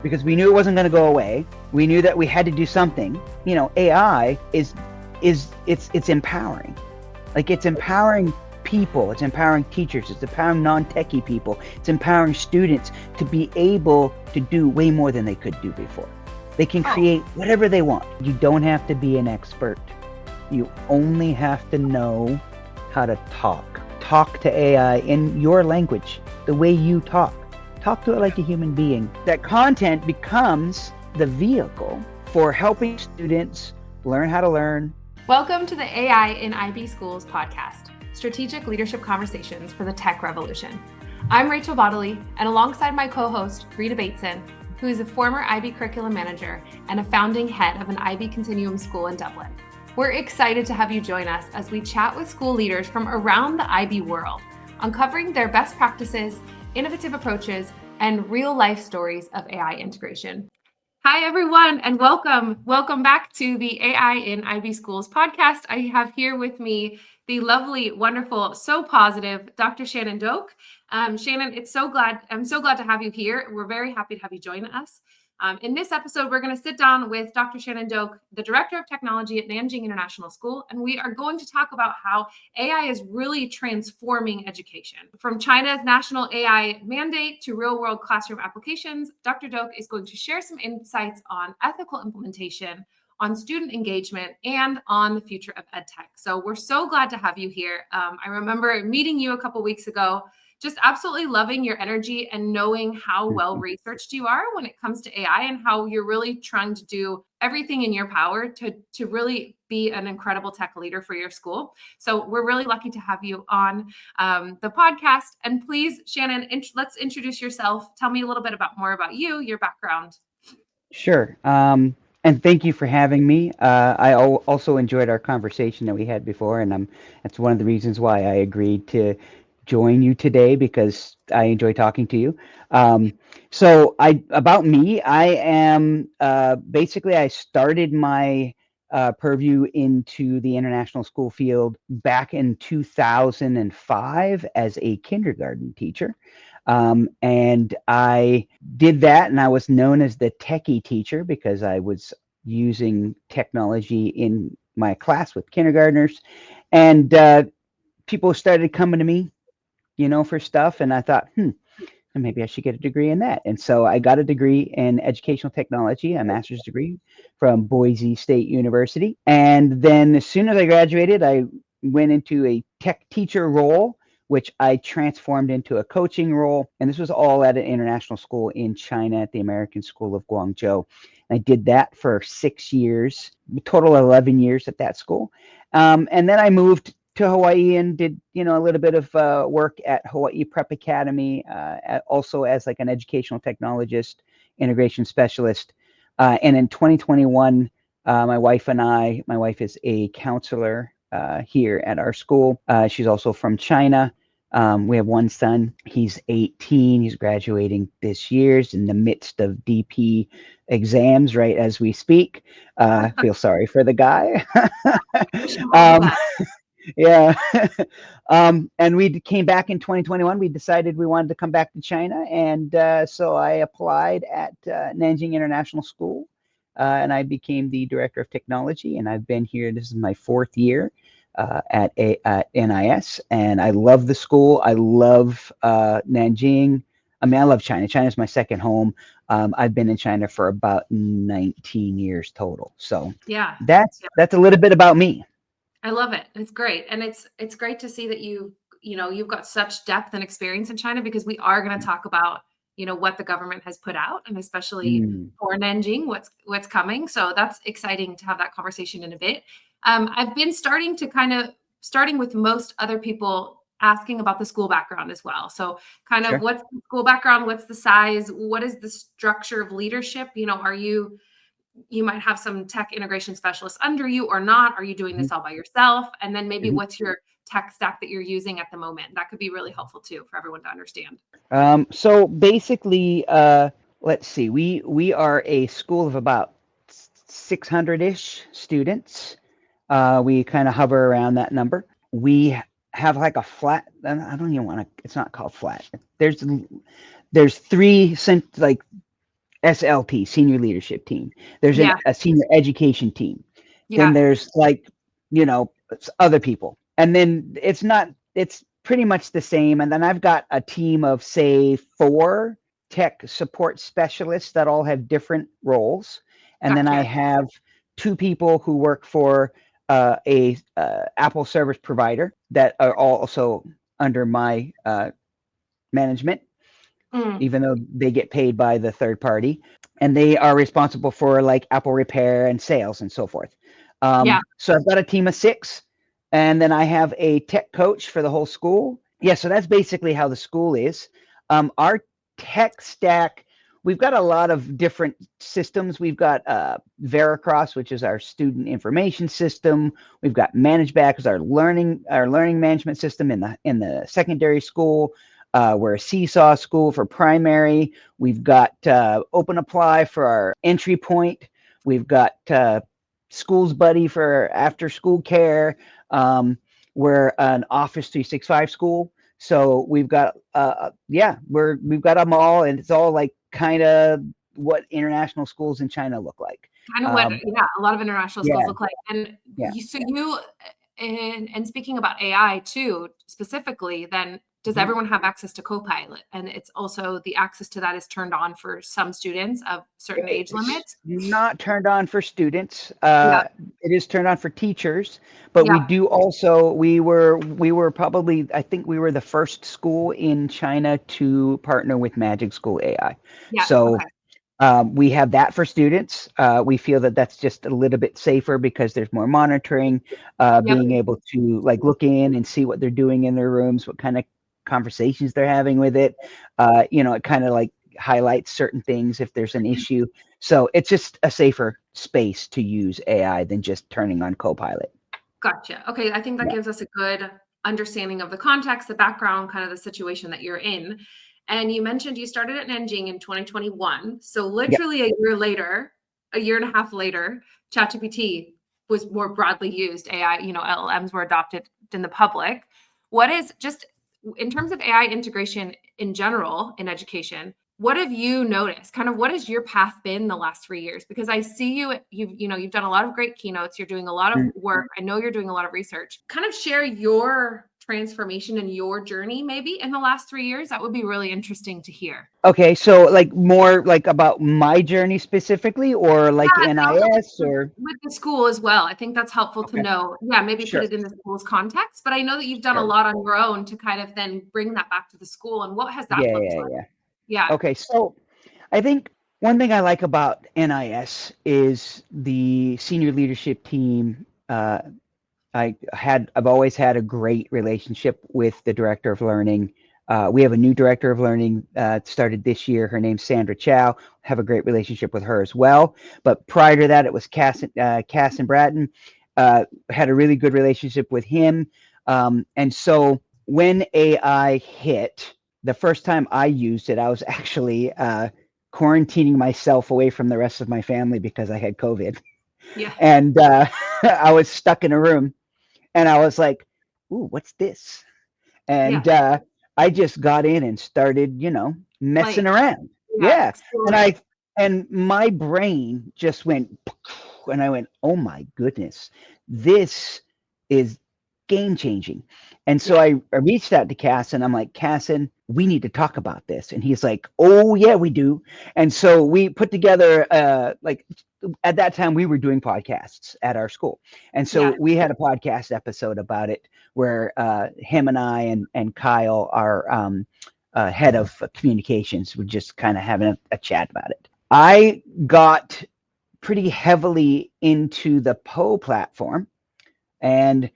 because we knew it wasn't going to go away. We knew that we had to do something. AI it's empowering. Like, it's empowering people, it's empowering teachers, it's empowering non-techie people, it's empowering students to be able to do way more than they could do before. They can create whatever they want. You don't have to be an expert. You only have to know how to talk to AI in your language, the way you talk to it like a human being. That content becomes the vehicle for helping students learn how to learn. Welcome to the AI in IB Schools podcast, Strategic Leadership Conversations for the Tech Revolution. I'm Rachel Bodley, and alongside my co-host, Rita Bateson, who is a former IB curriculum manager and a founding head of an IB Continuum school in Dublin. We're excited to have you join us as we chat with school leaders from around the IB world, uncovering their best practices, innovative approaches, and real-life stories of AI integration. Hi, everyone, and welcome. Welcome back to the AI in IB Schools podcast. I have here with me the lovely, wonderful, so positive Dr. Shannon Doak. Shannon, I'm so glad to have you here. We're very happy to have you join us. In this episode, we're going to sit down with Dr. Shannon Doak, the Director of Technology at Nanjing International School, and we are going to talk about how AI is really transforming education. From China's national AI mandate to real-world classroom applications, Dr. Doak is going to share some insights on ethical implementation, on student engagement, and on the future of EdTech. So we're so glad to have you here. I remember meeting you a couple weeks ago, just absolutely loving your energy and knowing how well researched you are when it comes to AI and how you're really trying to do everything in your power to really be an incredible tech leader for your school. So we're really lucky to have you on the podcast. And please, Shannon, let's introduce yourself. Tell me a little bit more about you, your background. Sure. And thank you for having me. I also enjoyed our conversation that we had before, and that's one of the reasons why I agreed to join you today, because I enjoy talking to you. About me, I am basically, I started my purview into the international school field back in 2005 as a kindergarten teacher. And I did that, and I was known as the techie teacher because I was using technology in my class with kindergartners, and people started coming to me, for stuff. And I thought, maybe I should get a degree in that. And so I got a degree in educational technology, a master's degree from Boise State University. And then as soon as I graduated, I went into a tech teacher role, which I transformed into a coaching role. And this was all at an international school in China at the American School of Guangzhou. I did that for 6 years, a total of 11 years at that school. And then I moved to Hawaii and did, a little bit of work at Hawaii Prep Academy, also as like an educational technologist, integration specialist. And in 2021, my wife is a counselor here at our school. She's also from China. We have one son. He's 18. He's graduating this year. He's in the midst of DP exams right as we speak. Feel sorry for the guy. Yeah. And we came back in 2021. We decided we wanted to come back to China. And so I applied at Nanjing International School, and I became the Director of Technology. And I've been here. This is my 4th year at NIS. And I love the school. I love Nanjing. I love China. China's my second home. I've been in China for about 19 years total. So yeah, that's a little bit about me. I love it. It's great. And it's great to see that you've got such depth and experience in China, because we are going to talk about, what the government has put out, and especially for Nanjing, what's coming. So that's exciting to have that conversation in a bit. I've been starting with most other people asking about the school background as well. So kind of What's the school background? What's the size? What is the structure of leadership? You might have some tech integration specialists under you or not. Are you doing this all by yourself? And then maybe what's your tech stack that you're using at the moment? That could be really helpful too for everyone to understand. So basically, let's see, we are a school of about 600-ish students. We kind of hover around that number. We have like a flat, I don't even want to, it's not called flat. There's 3 SLT, senior leadership team. There's Yeah. a senior education team. Then Yeah. there's like, other people. And then it's pretty much the same. And then I've got a team of, say, 4 tech support specialists that all have different roles. And then I Gotcha. have 2 people who work for a Apple service provider that are also under my management, Mm. even though they get paid by the third party, and they are responsible for like Apple repair and sales and so forth. Yeah. So I've got a team of 6, and then I have a tech coach for the whole school. Yeah, so that's basically how the school is. Our tech stack, we've got a lot of different systems. We've got Veracross, which is our student information system. We've got ManageBack, is our learning management system in the secondary school. We're a Seesaw school for primary. We've got Open Apply for our entry point. We've got Schools Buddy for after school care. We're an Office 365 school. So we've got we've got them all, and it's all like kind of what international schools in China look like. Kind of what, a lot of international schools Yeah, look like. And yeah. and speaking about AI too, specifically, then does Mhm. everyone have access to Copilot? And it's also the access to that is turned on for some students of certain age limits. It's not turned on for students. Yeah. It is turned on for teachers, but we Yeah. do also. We were probably, I think we were the first school in China to partner with Magic School AI. Yeah. So Okay. we have that for students. We feel that that's just a little bit safer because there's more monitoring, Yep. being able to like look in and see what they're doing in their rooms, what kind of conversations they're having with it. It kind of like highlights certain things if there's an issue. So it's just a safer space to use AI than just turning on Copilot. Gotcha. Okay. I think that Yeah. gives us a good understanding of the context, the background, kind of the situation that you're in. And you mentioned you started at Nanjing in 2021. So Yep. literally a year and a half later, ChatGPT was more broadly used. AI, LLMs were adopted in the public. What is, just in terms of AI integration in general in education, what have you noticed? Kind of what has your path been the last 3 years? Because I see you've done a lot of great keynotes. You're doing a lot of work. I know you're doing a lot of research. Kind of share your transformation and your journey maybe in the last 3 years. That would be really interesting to hear. Okay, so like more like about my journey specifically, or like Yeah, NIS, or with the school as well. I think that's helpful to okay, know. Yeah, maybe put sure, it in the school's context. But I know that you've done a sure, lot on your own to kind of then bring that back to the school. And what has that yeah, looked yeah, like? yeah. Yeah. Okay, so I think one thing I like about NIS is the senior leadership team. I've always had a great relationship with the director of learning. We have a new director of learning started this year. Her name's Sandra Chow. Have a great relationship with her as well. But prior to that, it was Cass and Bratton. Had a really good relationship with him. And so when AI hit, the first time I used it, I was actually quarantining myself away from the rest of my family because I had COVID. Yeah. And I was stuck in a room. And I was like, "Ooh, what's this?" And Yeah. I just got in and started, messing Like, around. yeah, Yeah. And exploring. my brain just went, and I went, "Oh my goodness, this is game changing." And so Yeah. I reached out to Casson. I'm like, "Casson, we need to talk about this." And he's like, "Oh yeah, we do." And so we put together like at that time we were doing podcasts at our school. And so Yeah. we had a podcast episode about it where him and I and Kyle, our head of communications, were just kind of having a chat about it. I got pretty heavily into the Poe platform, and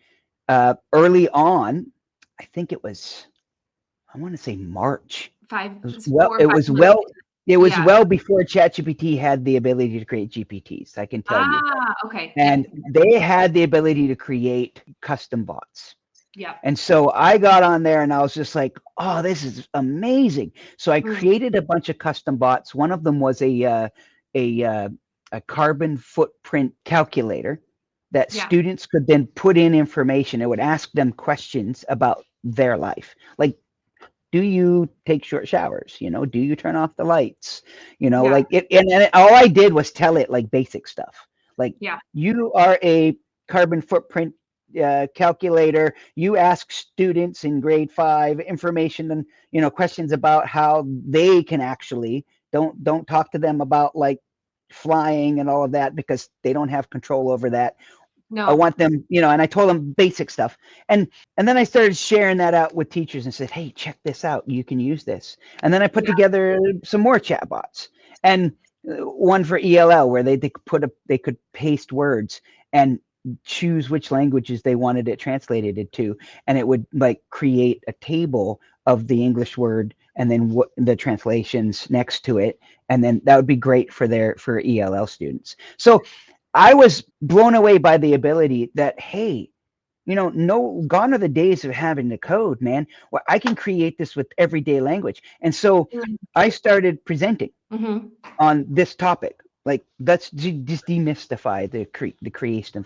early on, I think it was, I want to say March. It's 4 or 5 months. It was Yeah. well before ChatGPT had the ability to create GPTs, I can tell you. Okay. And Yeah. they had the ability to create custom bots. Yeah. And so I got on there and I was just like, "Oh, this is amazing." So I created a bunch of custom bots. One of them was a carbon footprint calculator that Yeah. students could then put in information. It would ask them questions about their life, like do you take short showers? Do you turn off the lights? Yeah. Like it, and all I did was tell it like basic stuff. Like, Yeah. you are a carbon footprint calculator. You ask students in grade 5 information and questions about how they can actually don't talk to them about like flying and all of that, because they don't have control over that. No. I want them, and I told them basic stuff. And then I started sharing that out with teachers and said, hey, check this out. You can use this. And then I put together some more chatbots, and one for ELL where they could paste words and choose which languages they wanted it translated to. And it would like create a table of the English word and then the translations next to it. And then that would be great for ELL students. So I was blown away by the ability that, hey, gone are the days of having to code, man. Well, I can create this with everyday language. And so I started presenting on this topic. Like, let's just demystify the creation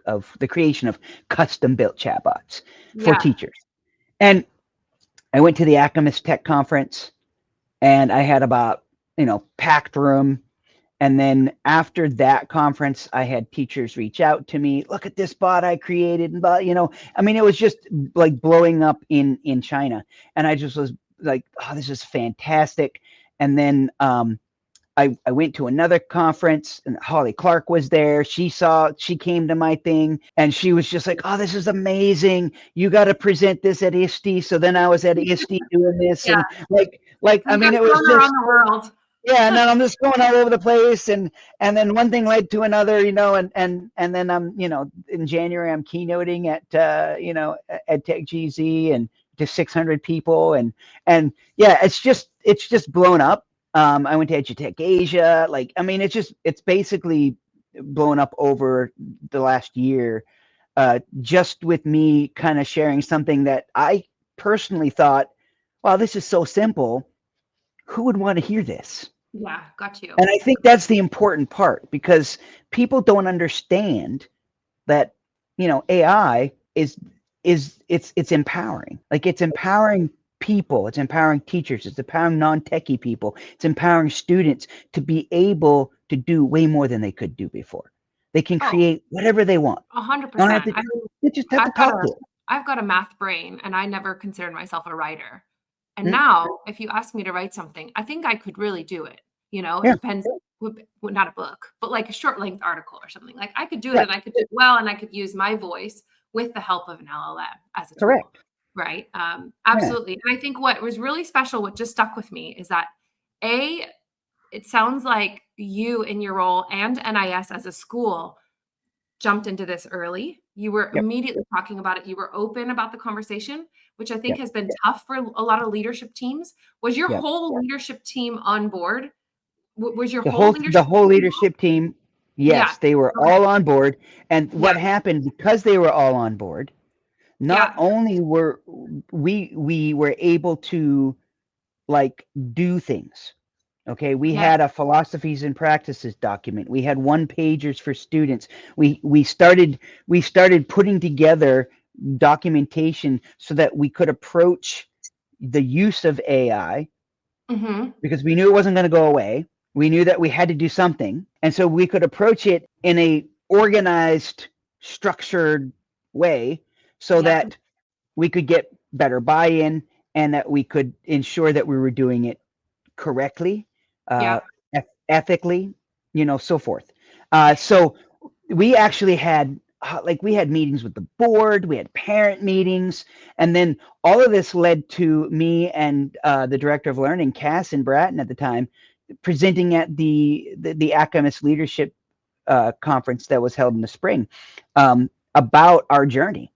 of custom built chatbots for teachers. And I went to the Acamas Tech Conference, and I had about, packed room. And then after that conference, I had teachers reach out to me, look at this bot I created. And, it was just like blowing up in China. And I just was like, oh, this is fantastic. And then I went to another conference, and Holly Clark was there. She came to my thing, and she was just like, oh, this is amazing. You got to present this at ISTE. So then I was at ISTE doing this. And like, it was just around the world. Yeah, and then I'm just going all over the place, and then one thing led to another, and then I'm, in January I'm keynoting at EdTech GZ and to 600 people, and yeah, it's just blown up. I went to EduTech Asia, it's basically blown up over the last year, just with me kind of sharing something that I personally thought, wow, this is so simple. Who would want to hear this? Yeah, got you. And I think that's the important part, because people don't understand that, AI is it's empowering. Like, it's empowering people, it's empowering teachers, it's empowering non-techie people, it's empowering students to be able to do way more than they could do before. They can create whatever they want. 100%. They just have to talk to it. I've got a math brain, and I never considered myself a writer. And now, if you ask me to write something, I think I could really do it. It depends. Not a book, but like a short length article or something. Like, I could do it, and I could do it well, and I could use my voice with the help of an LLM as a tool. Right. Absolutely. And I think what was really special, what just stuck with me, is that it sounds like you in your role and NIS as a school jumped into this early. You were immediately talking about it. You were open about the conversation, which I think has been tough for a lot of leadership teams. Was your whole leadership team on board? Was your the whole leadership team? Yes, they were all on board. And what happened, because they were all on board, not only were we were able to like do things. Okay, we had a philosophies and practices document. We had 1-pagers for students. We started putting together documentation so that we could approach the use of AI, because we knew it wasn't going to go away. We knew that we had to do something, and so we could approach it in a organized, structured way, so that we could get better buy-in, and that we could ensure that we were doing it correctly, ethically, so forth. So we actually had meetings with the board, we had parent meetings, and then all of this led to me and the director of learning, Cass and Bratton at the time, presenting at the Acamas Leadership Conference that was held in the spring, about our journey.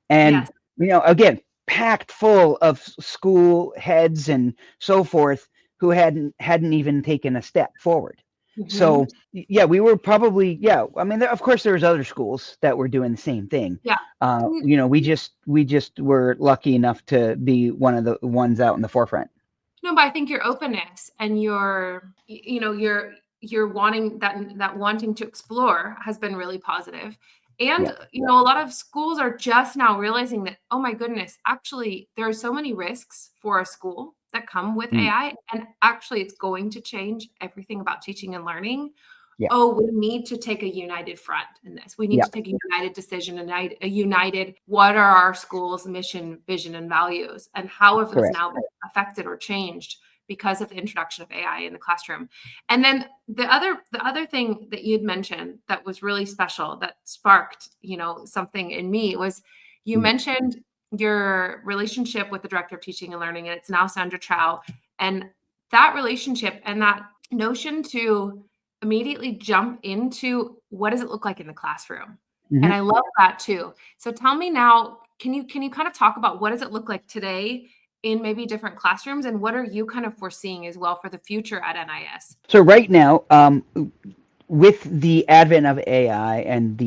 And again, packed full of school heads and so forth who hadn't even taken a step forward. So we were probably, of course there was other schools that were doing the same thing. We just were lucky enough to be one of the ones out in the forefront. No, but I think your openness and your wanting to explore has been really positive. And, Yeah. a lot of schools are just now realizing that, oh my goodness, actually, there are so many risks for a school that come with Mm. AI. And actually, it's going to change everything about teaching and learning. Yeah. Oh, we need to take a united front in this. We need Yeah. to take a united decision, a united, what are our school's mission, vision, and values? And how have those Correct. now been affected or changed because of the introduction of AI in the classroom? And then the other thing that you'd mentioned that was really special that sparked, something in me was you Mm. mentioned your relationship with the director of teaching and learning, and it's now Sandra Chow. And that relationship and that notion to immediately jump into what does it look like in the classroom? And Mhm. I love that too. So tell me now, can you kind of talk about what does it look like today in maybe different classrooms, and what are you kind of foreseeing as well for the future at NIS? So right now, with the advent of AI and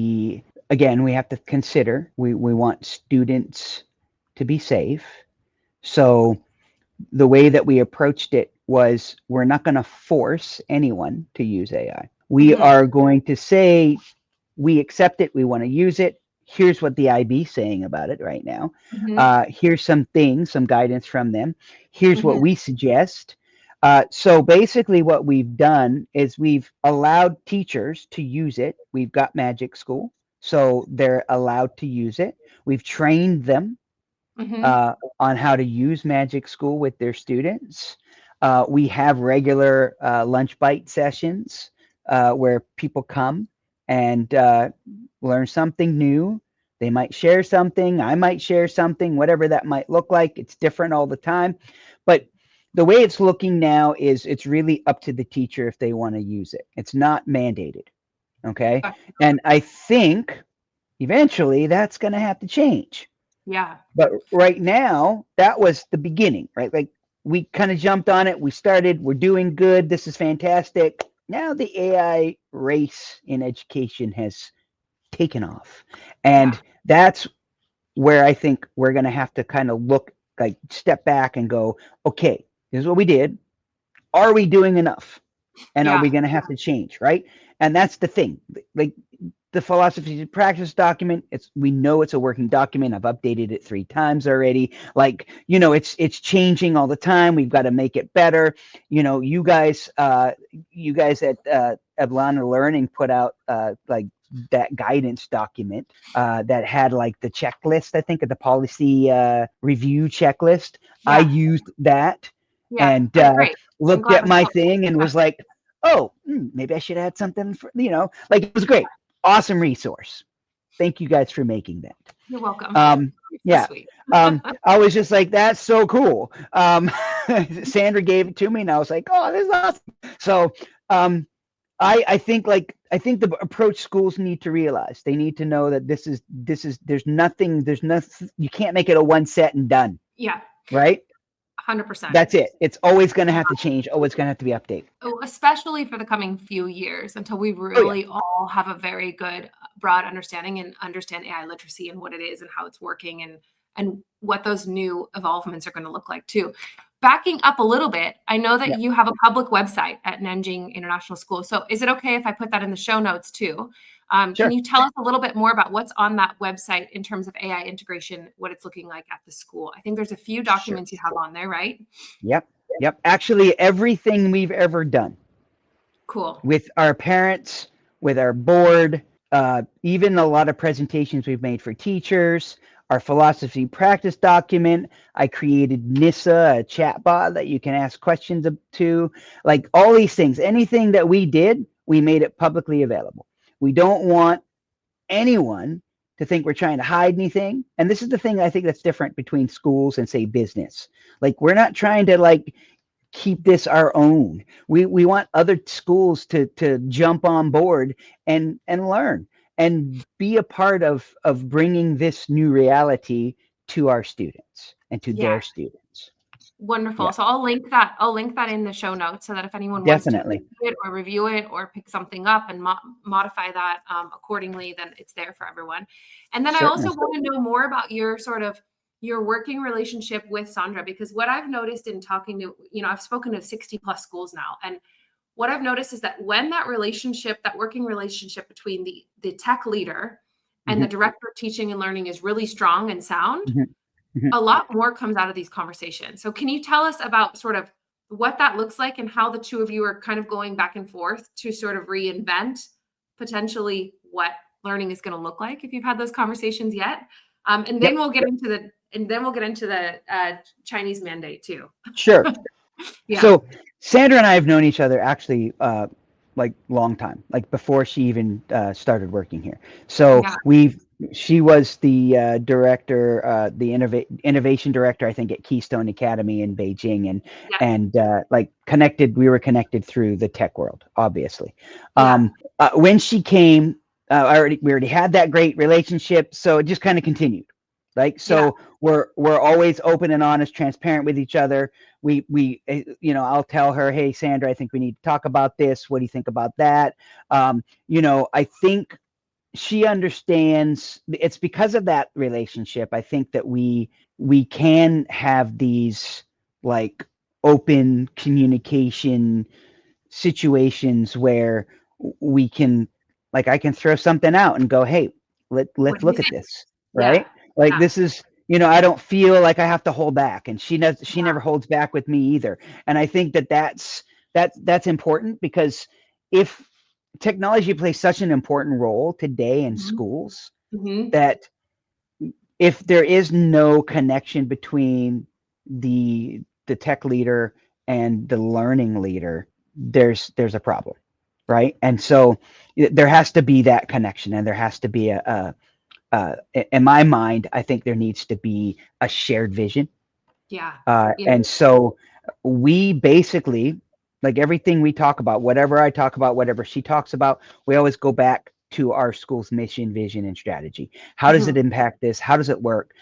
again, we have to consider, we want students to be safe. So the way that we approached it was, we're not going to force anyone to use AI. We Mhm. are going to say, we accept it, we want to use it. Here's what the IB is saying about it right now. Mhm. Here's some things, some guidance from them. Here's what Mhm. we suggest. So basically, what we've done is we've allowed teachers to use it. We've got Magic School, so they're allowed to use it. We've trained them Mhm. on how to use Magic School with their students. We have regular lunch bite sessions where people come and learn something new. They might share something, I might share something, whatever that might look like. It's different all the time. But the way it's looking now is it's really up to the teacher if they want to use it. It's not mandated. Okay. And I think eventually that's going to have to change. Yeah. But right now, that was the beginning, right? Like, we kind of jumped on it. We started, we're doing good. This is fantastic. Now the AI race in education has taken off. Yeah. And that's where I think we're going to have to kind of look, like, step back and go, okay, this is what we did. Are we doing enough? And are we Yeah. going to have to change, right? And that's the thing. Like, the philosophy of practice document, we know it's a working document. I've updated it 3 times already. Like, it's changing all the time. We've got to make it better. You guys at Eblana Learning put out like that guidance document that had like the checklist, I think, of the policy review checklist. I Yeah. used that Yeah. and That's great. I'm looked glad at that's my what thing and was like, oh, maybe I should add something for, like, it was great. Awesome resource. Thank you guys for making that. You're welcome. You're so Yeah. sweet. I was just like, that's so cool. Sandra gave it to me and I was like, oh, this is awesome. So I think the approach schools need to realize, they need to know that there's nothing, you can't make it a one set and done, Yeah. right? 100%. That's it. It's always going to have to change. Always going to have to be updated. Oh, especially for the coming few years until we Oh yeah. really all have a very good broad understanding and understand AI literacy and what it is and how it's working and what those new evolvements are going to look like too. Backing up a little bit, I know that Yeah. you have a public website at Nanjing International School. So is it okay if I put that in the show notes too? Sure. Can you tell us a little bit more about what's on that website in terms of AI integration, what it's looking like at the school? I think there's a few documents you have on there, right? Yep. Actually, everything we've ever done Cool. with our parents, with our board, even a lot of presentations we've made for teachers, our philosophy practice document. I created NISA, a chatbot that you can ask questions to, like all these things. Anything that we did, we made it publicly available. We don't want anyone to think we're trying to hide anything. And this is the thing I think that's different between schools and, say, business. Like, we're not trying to like keep this our own. We want other schools to jump on board and learn and be a part of bringing this new reality to our students and to Yeah. their students. Wonderful. Yeah. So I'll link that in the show notes so that if anyone wants to Definitely. read it or review it or pick something up and modify that accordingly, then it's there for everyone. And then I also Certainly. want to know more about your working relationship with Sandra, because what I've noticed in talking to, I've spoken to 60 plus schools now, and what I've noticed is that when that working relationship between the tech leader and the director of teaching and learning is really strong and sound, Mhm. a lot more comes out of these conversations. So can you tell us about sort of what that looks like and how the two of you are kind of going back and forth to sort of reinvent potentially what learning is going to look like, if you've had those conversations yet? And then Yep. we'll get into the Chinese mandate too. Sure. Yeah. So Sandra and I have known each other actually like long time, like before she even started working here. So Yeah. she was the director, the innovation director, I think, at Keystone Academy in Beijing, Yeah. and like connected. We were connected through the tech world, obviously. Yeah. When she came, we already had that great relationship, so it just kind of continued. Like, so we're always open and honest, transparent with each other. We you know, I'll tell her, hey Sandra, I think we need to talk about this. What do you think about that? You know, I think she understands. It's because of that relationship, I think, that we can have these like open communication situations where we can, like, I can throw something out and go, hey, let's What do you look at think? this, Yeah. right? Like, Yeah. this is, you know, I don't feel like I have to hold back, and she Yeah. never holds back with me either. And I think that that's important, because if technology plays such an important role today in schools, that if there is no connection between the tech leader and the learning leader, there's a problem, right? And so there has to be that connection, and there has to be in my mind, I think there needs to be a shared vision. Yeah. And so we basically, like, everything we talk about, whatever I talk about, whatever she talks about, we always go back to our school's mission, vision, and strategy. How does it impact this? How does it work?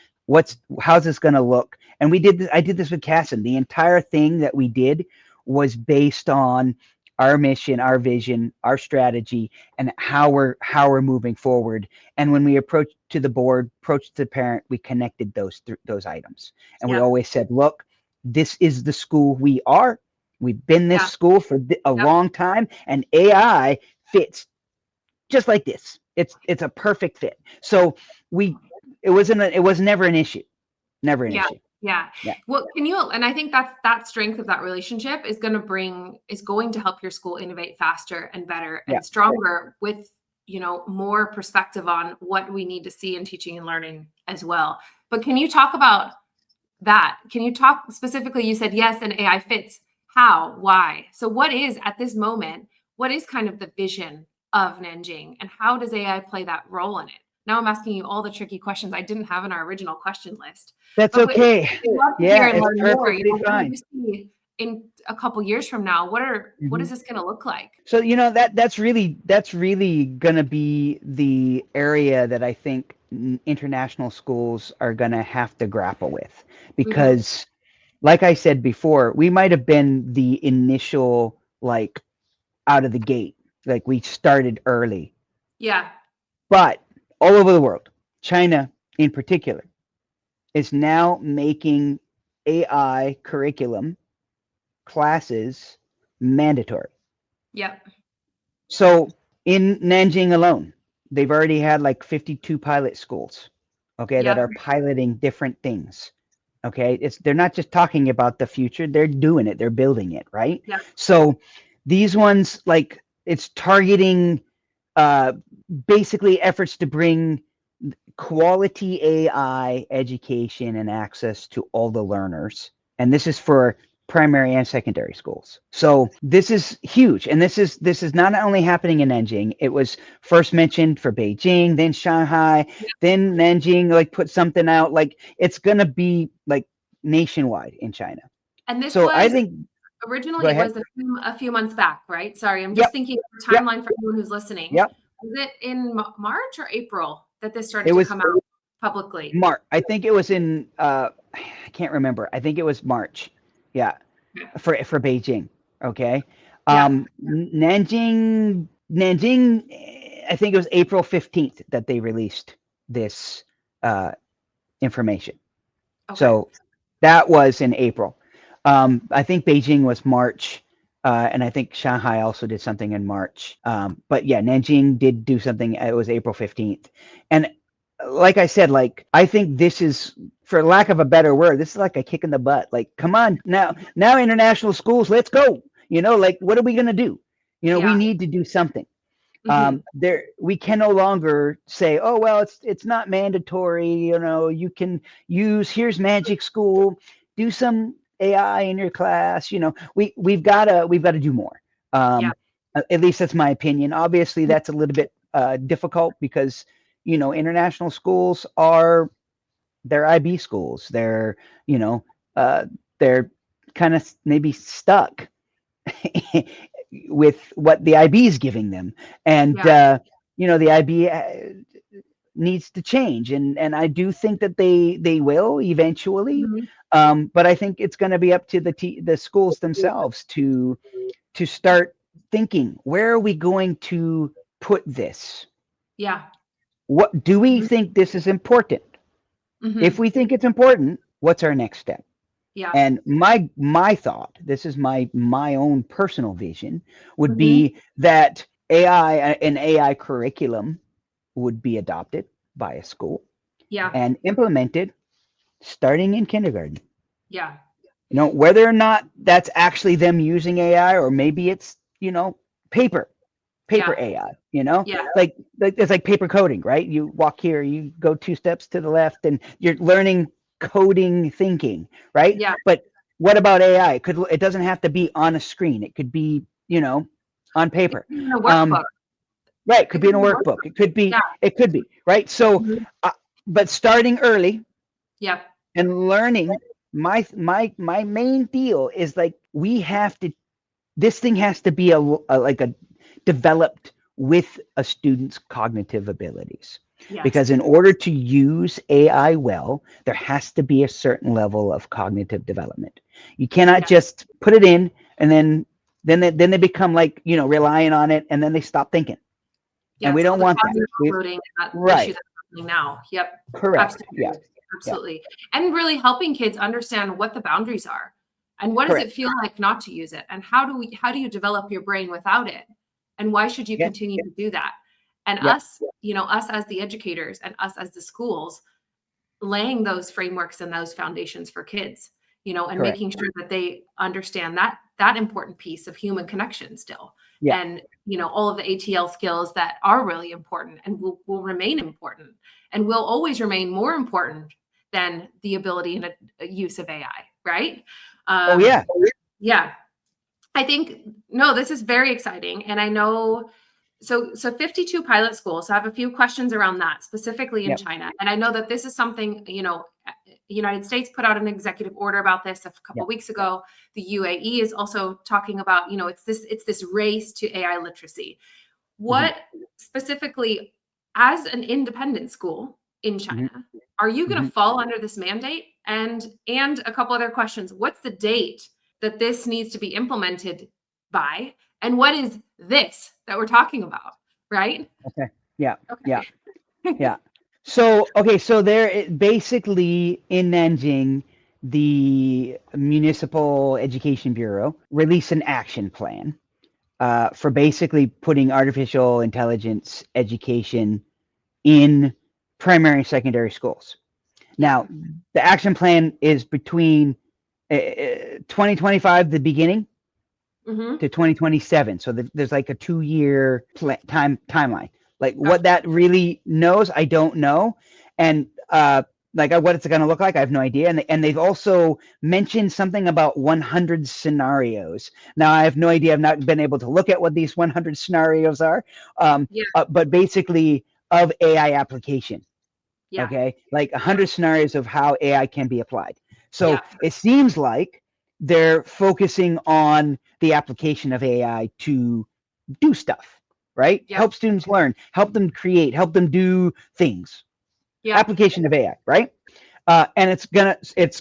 How's this going to look? And I did this with Casson. The entire thing that we did was based on our mission, our vision, our strategy, and how we're moving forward. And when we approached to the board, approached the parent, we connected those items. And we always said, look, this is the school we are. We've been this school for a long time, and AI fits just like this. It's a perfect fit. So it was never an issue. Never an issue. Yeah. Well, and I think that strength of that relationship is going to help your school innovate faster and better and stronger, with, you know, more perspective on what we need to see in teaching and learning as well. But can you talk about that? Can you talk specifically? You said yes, and AI fits. How? Why? So what is, at this moment, what is kind of the vision of Nanjing, and how does AI play that role in it? Now I'm asking you all the tricky questions I didn't have in our original question list. That's okay. I'd love to hear and learn more. You know, what do you see in a couple years from now? What is this going to look like? So, you know, that's really going to be the area that I think international schools are going to have to grapple with, because like I said before, we might have been the initial, like, out of the gate, like we started early. Yeah. But all over the world, China in particular, is now making AI curriculum classes mandatory. Yep. So in Nanjing alone, they've already had like 52 pilot schools, okay, that are piloting different things. Okay, they're not just talking about the future, they're doing it, they're building it, right? Yeah. So these ones, like, it's targeting basically efforts to bring quality AI education and access to all the learners. And this is for primary and secondary schools. So this is huge. And this is not only happening in Nanjing. It was first mentioned for Beijing, then Shanghai, then Nanjing, like, put something out. Like, it's going to be like nationwide in China. And this so was, I think originally it was a few months back, right? Sorry, I'm just thinking of the timeline for anyone who's listening. Was it in March or April that this started to come out publicly? March. I think it was in I can't remember. I think it was March. Yeah. For Beijing. Okay. Nanjing, I think it was April 15th that they released this information. Okay. So that was in April. I think Beijing was March. And I think Shanghai also did something in March. But yeah, Nanjing did do something. It was April 15th. And like I said, like, I think this is, for lack of a better word, this is like a kick in the butt. Like, come on now international schools, let's go. Like, what are we going to do? We Yeah. need to do something. Mhm. We can no longer say, oh, well, it's not mandatory. You can here's Magic School, do some AI in your class. We've got to do more. Yeah. At least that's my opinion. Obviously, that's a little bit difficult because international schools they're IB schools. They're kind of maybe stuck with what the IB is giving them, and Yeah. the IB needs to change, and I do think that they will eventually, Mhm. but I think it's going to be up to the schools themselves to start thinking, where are we going to put this? Yeah. What do we Mhm. think this is important? If Mhm. we think it's important, what's our next step? Yeah. And my thought, this is my own personal vision, would Mhm. be that an AI curriculum would be adopted by a school Yeah. and implemented starting in kindergarten. Yeah. Whether or not that's actually them using AI, or maybe it's, paper Yeah. AI, Yeah. like it's like paper coding, right? You walk here, you go 2 steps to the left, and you're learning coding thinking, right? Yeah. But what about AI? It doesn't have to be on a screen. It could be, on paper. In a Um, workbook. right. Could It be could in a be a workbook. workbook. It Yeah. could be, right? So, Mhm. but starting early Yep. and learning, my main deal is, like, this thing has to be like a developed with a student's cognitive abilities, Yes. because in order to use AI well, there has to be a certain level of cognitive development. You cannot Yeah. just put it in and then they become, like, relying on it, and then they stop thinking, and Yeah. we It's all don't the want that. cognitive overloading and that issue Right. that's happening now. Yep. Correct. Yeah. Absolutely. Yeah. Absolutely. And really helping kids understand what the boundaries are and what does it Correct. feel like not to use it and how do you develop your brain without it? And why should you Yeah. continue to do that? And Yeah. us as the educators and us as the schools laying those frameworks and those foundations for kids, and Correct. making sure that they understand that important piece of human connection still. Yeah. And all of the ATL skills that are really important and will remain important and will always remain more important than the ability and a use of AI, right? Oh Um, yeah. yeah, I think no, this is very exciting, and I know so 52 pilot schools. So I have a few questions around that, specifically in Yep. China. And I know that this is something, United States put out an executive order about this a couple Yep. weeks ago. The UAE is also talking about, it's this race to AI literacy. Hmm. What specifically, as an independent school in Hmm. China, are you going Hmm. to fall under this mandate? And a couple other questions. What's the date that this needs to be implemented by? And what is this that we're talking about? Right? Okay. Yeah. Yeah. Okay. Yeah. So, okay, so basically in Nanjing, the Municipal Education Bureau released an action plan for basically putting artificial intelligence education in primary and secondary schools. Yeah. Now, the action plan is between 2025, the beginning, Hmm. to 2027. So there's like a 2-year timeline. Like, what Gotcha. that really knows, I don't know. And like, what it's going to look like, I have no idea. And they've also mentioned something about 100 scenarios. Now, I have no idea. I've not been able to look at what these 100 scenarios are. Yeah. But basically, of AI application. Yeah. Okay, like Yeah. 100 scenarios of how AI can be applied. So Yeah. it seems like they're focusing on the application of AI to do stuff, right? Yeah. Help students learn, help them create, help them do things. Yeah. Application of AI, right? And it's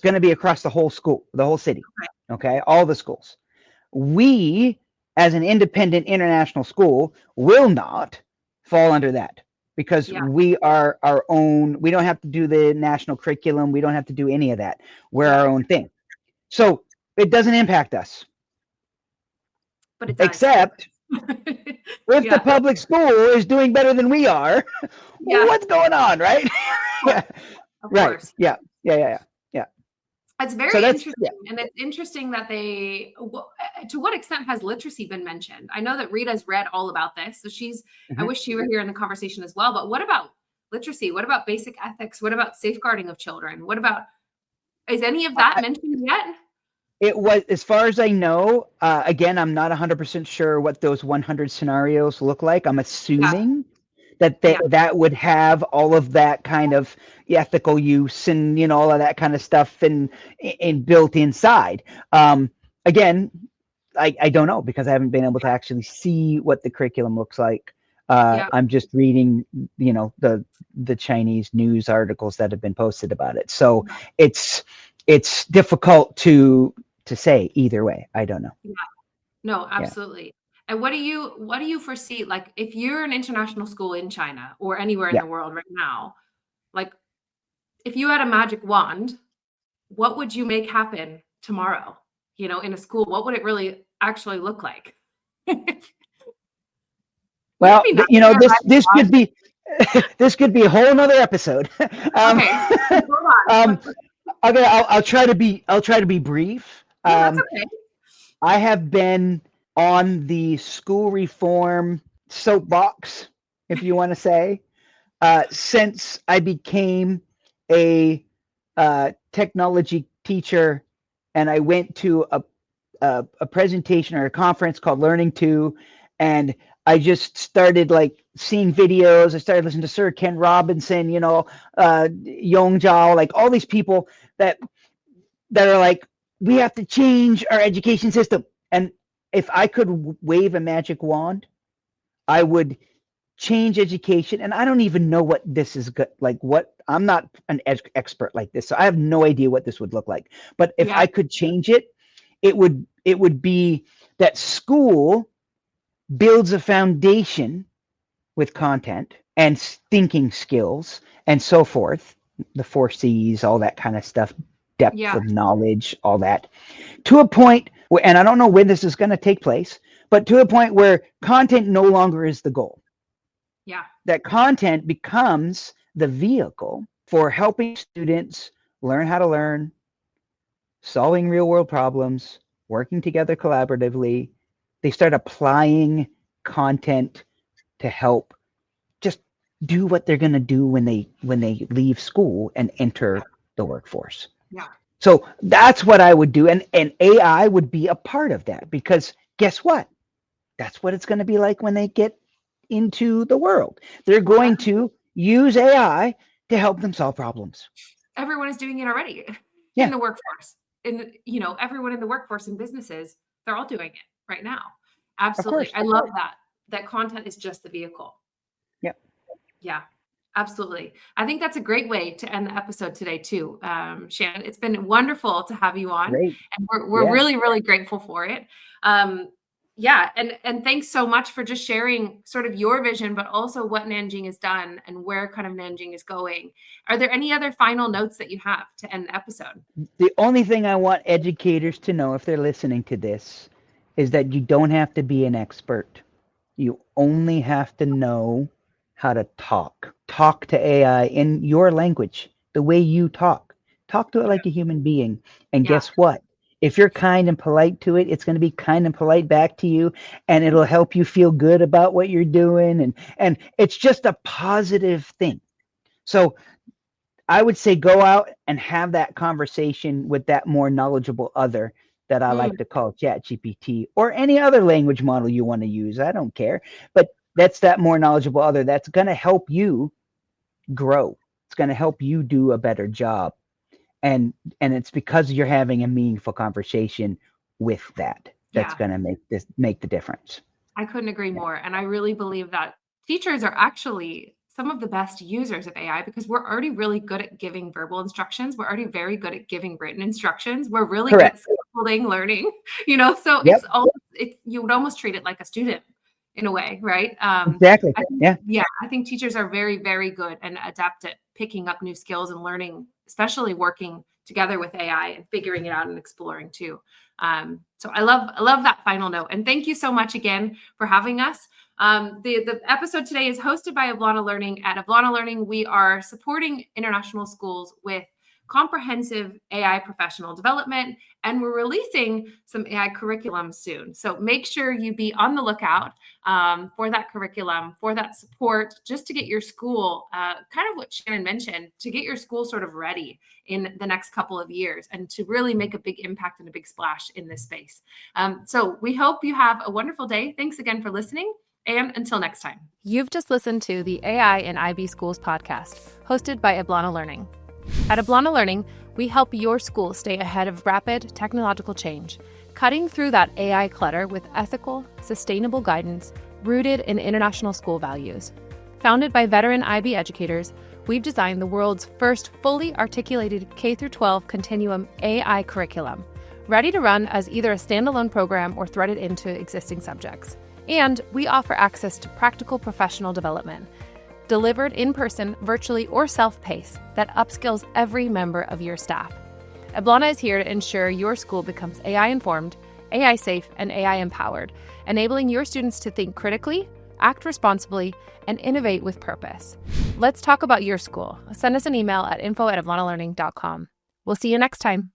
gonna be across the whole school, the whole city. Okay, all the schools. We, as an independent international school, will not fall under that, because Yeah. we are our own. We don't have to do the national curriculum. We don't have to do any of that. We're Yeah. our own thing. So it doesn't impact us. but it does. Except if the public school is doing better than we are, what's going on, right? Yeah. Of Right. course. Yeah. It's very interesting. And it's interesting that to what extent has literacy been mentioned? I know that Rita's read all about this. So I wish she were here in the conversation as well. But what about literacy? What about basic ethics? What about safeguarding of children? Is any of that mentioned yet? It was, as far as I know, again, I'm not 100% sure what those 100 scenarios look like. I'm assuming that would have all of that kind of ethical use and, all of that kind of stuff and built inside. Again, I don't know because I haven't been able to actually see what the curriculum looks like. I'm just reading, the Chinese news articles that have been posted about it. So it's difficult to say either way. I don't know. Yeah. No, absolutely. And what do you foresee? Like, if you're an international school in China or anywhere in the world right now, like, if you had a magic wand, what would you make happen tomorrow? In a school, what would it really actually look like? Well, this could be this could be a whole nother episode. Okay, I'll try to be brief. That's okay. I have been on the school reform soapbox, if you want to say, since I became a technology teacher, and I went to a presentation or a conference called Learning To, and I just started like seeing videos. I started listening to Sir Ken Robinson, Yong Zhao, like all these people that are like, we have to change our education system. And if I could wave a magic wand, I would change education. And I don't even know what this is like. I'm not an expert like this, so I have no idea what this would look like. But if I could change it, it would be that school builds a foundation with content and thinking skills and so forth, the 4 C's, all that kind of stuff, depth of knowledge, all that, to a point where, and I don't know when this is going to take place, but to a point where content no longer is the goal. Yeah. That content becomes the vehicle for helping students learn how to learn, solving real world problems, working together collaboratively. They start applying content to help just do what they're going to do when they leave school and enter the workforce. Yeah. So that's what I would do. And AI would be a part of that, because guess what? That's what it's going to be like when they get into the world. They're going to use AI to help them solve problems. Everyone is doing it already in the workforce. Everyone in the workforce and businesses, they're all doing it right now. Absolutely. I love that content is just the vehicle. Yeah. Yeah, absolutely. I think that's a great way to end the episode today too. Shannon, it's been wonderful to have you on. Great. And we're really, really grateful for it. And thanks so much for just sharing sort of your vision, but also what Nanjing has done and where kind of Nanjing is going. Are there any other final notes that you have to end the episode? The only thing I want educators to know, if they're listening to this, is that you don't have to be an expert. You only have to know how to talk to AI in your language, the way you talk to it like a human being. And guess what? If you're kind and polite to it, it's going to be kind and polite back to you, and it'll help you feel good about what you're doing. And it's just a positive thing. So I would say go out and have that conversation with that more knowledgeable other that I like to call ChatGPT, or any other language model you want to use. I don't care. But that's that more knowledgeable other that's going to help you grow. It's going to help you do a better job. And it's because you're having a meaningful conversation with that's going to make the difference. I couldn't agree more. And I really believe that teachers are actually some of the best users of AI, because we're already really good at giving verbal instructions. We're already very good at giving written instructions. We're really good at scaffolding learning, so you would almost treat it like a student in a way, right? Exactly. I think teachers are very, very good and adept at picking up new skills and learning, especially working together with AI and figuring it out and exploring too. So I love that final note. And thank you so much again for having us. The episode today is hosted by Ablana Learning. At Ablana Learning, we are supporting international schools with comprehensive AI professional development, and we're releasing some AI curriculum soon. So make sure you be on the lookout for that curriculum, for that support, just to get your school, kind of what Shannon mentioned, to get your school sort of ready in the next couple of years and to really make a big impact and a big splash in this space. So we hope you have a wonderful day. Thanks again for listening. And until next time. You've just listened to the AI in IB Schools podcast, hosted by Ablana Learning. At Ablana Learning, we help your school stay ahead of rapid technological change, cutting through that AI clutter with ethical, sustainable guidance rooted in international school values. Founded by veteran IB educators, we've designed the world's first fully articulated K-12 continuum AI curriculum, ready to run as either a standalone program or threaded into existing subjects. And we offer access to practical professional development, delivered in person, virtually, or self-paced, that upskills every member of your staff. Ablana is here to ensure your school becomes AI-informed, AI-safe, and AI-empowered, enabling your students to think critically, act responsibly, and innovate with purpose. Let's talk about your school. Send us an email at info@ablanalearning.com. We'll see you next time.